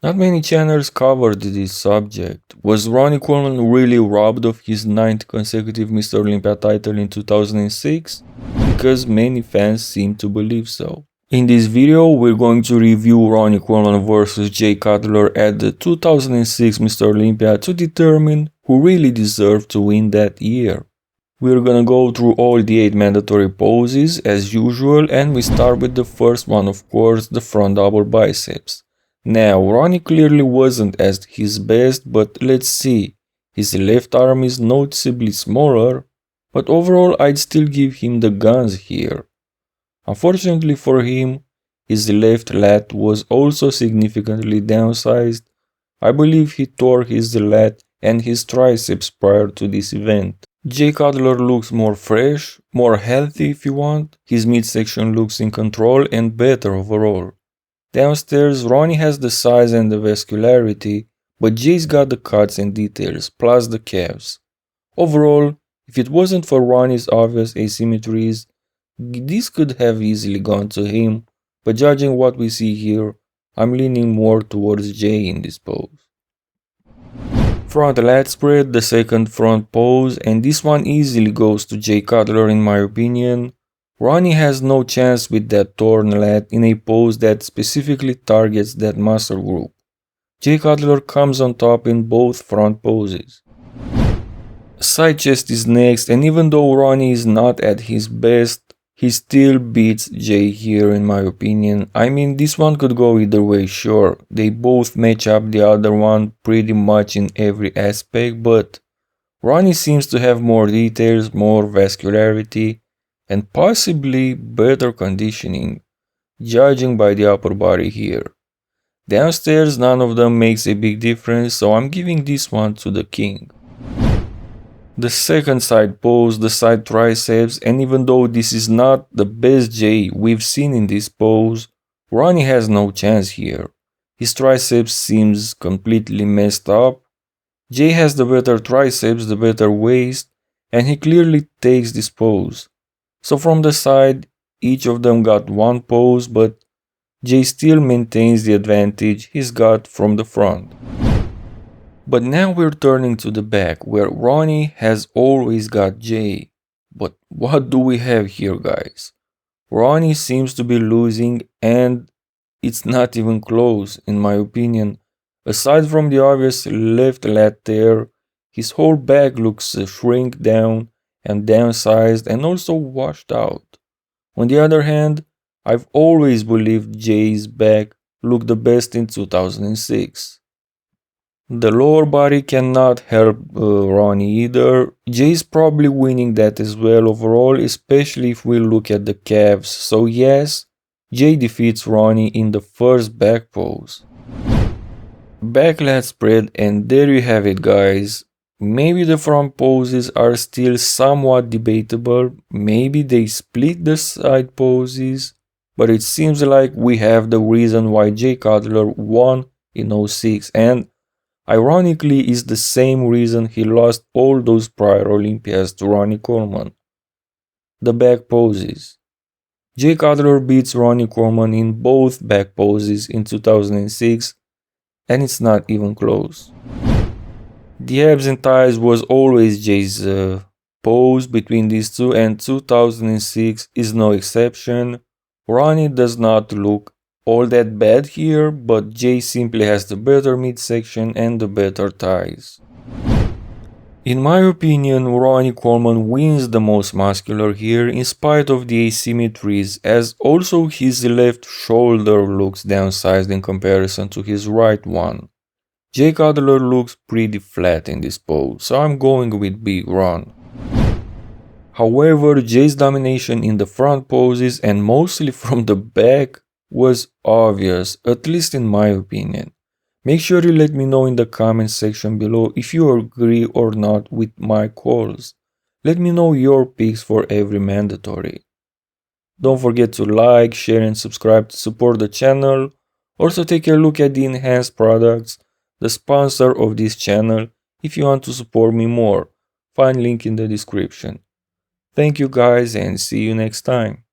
Not many channels covered this subject. Was Ronnie Coleman really robbed of his 9th consecutive Mr. Olympia title in 2006? Because many fans seem to believe so. In this video, we're going to review Ronnie Coleman vs Jay Cutler at the 2006 Mr. Olympia to determine who really deserved to win that year. We're gonna go through all the 8 mandatory poses as usual, and we start with the first one, of course, the front double biceps. Now, Ronnie clearly wasn't at his best, but let's see. His left arm is noticeably smaller, but overall I'd still give him the guns here. Unfortunately for him, his left lat was also significantly downsized. I believe he tore his lat and his triceps prior to this event. Jay Cutler looks more fresh, more healthy if you want. His midsection looks in control and better overall. Downstairs, Ronnie has the size and the vascularity, but Jay's got the cuts and details, plus the calves. Overall, if it wasn't for Ronnie's obvious asymmetries, this could have easily gone to him, but judging what we see here, I'm leaning more towards Jay in this pose. Front lat spread, the second front pose, and this one easily goes to Jay Cutler in my opinion. Ronnie has no chance with that torn lat in a pose that specifically targets that muscle group. Jay Cutler comes on top in both front poses. Side chest is next, and even though Ronnie is not at his best, he still beats Jay here in my opinion. I mean, this one could go either way, sure. They both match up the other one pretty much in every aspect, but Ronnie seems to have more details, more vascularity, and possibly better conditioning, judging by the upper body here. Downstairs, none of them makes a big difference, so I'm giving this one to the king. The second side pose, the side triceps, and even though this is not the best Jay we've seen in this pose, Ronnie has no chance here. His triceps seems completely messed up. Jay has the better triceps, the better waist, and he clearly takes this pose. So from the side, each of them got one pose, but Jay still maintains the advantage he's got from the front. But now we're turning to the back, where Ronnie has always got Jay. But what do we have here, guys? Ronnie seems to be losing, and it's not even close, in my opinion. Aside from the obvious left lat tear, his whole back looks shrink down and downsized and also washed out. On the other hand, I've always believed Jay's back looked the best in 2006. The lower body cannot help Ronnie either. Jay's probably winning that as well overall, especially if we look at the calves. So yes, Jay defeats Ronnie in the first back pose. Back lat spread, and there you have it, guys. Maybe the front poses are still somewhat debatable, maybe they split the side poses, but it seems like we have the reason why Jay Cutler won in 06, and ironically is the same reason he lost all those prior Olympias to Ronnie Coleman. The back poses. Jay Cutler beats Ronnie Coleman in both back poses in 2006, and it's not even close. The abs and thighs was always Jay's pose between these two, and 2006 is no exception. Ronnie does not look all that bad here, but Jay simply has the better midsection and the better thighs. In my opinion, Ronnie Coleman wins the most muscular here in spite of the asymmetries, as also his left shoulder looks downsized in comparison to his right one. Jay Cutler looks pretty flat in this pose, so I'm going with Big Ron. However, Jay's domination in the front poses and mostly from the back was obvious, at least in my opinion. Make sure you let me know in the comment section below if you agree or not with my calls. Let me know your picks for every mandatory. Don't forget to like, share and subscribe to support the channel. Also take a look at the enhanced products, the sponsor of this channel, if you want to support me more. Find link in the description. Thank you guys and see you next time.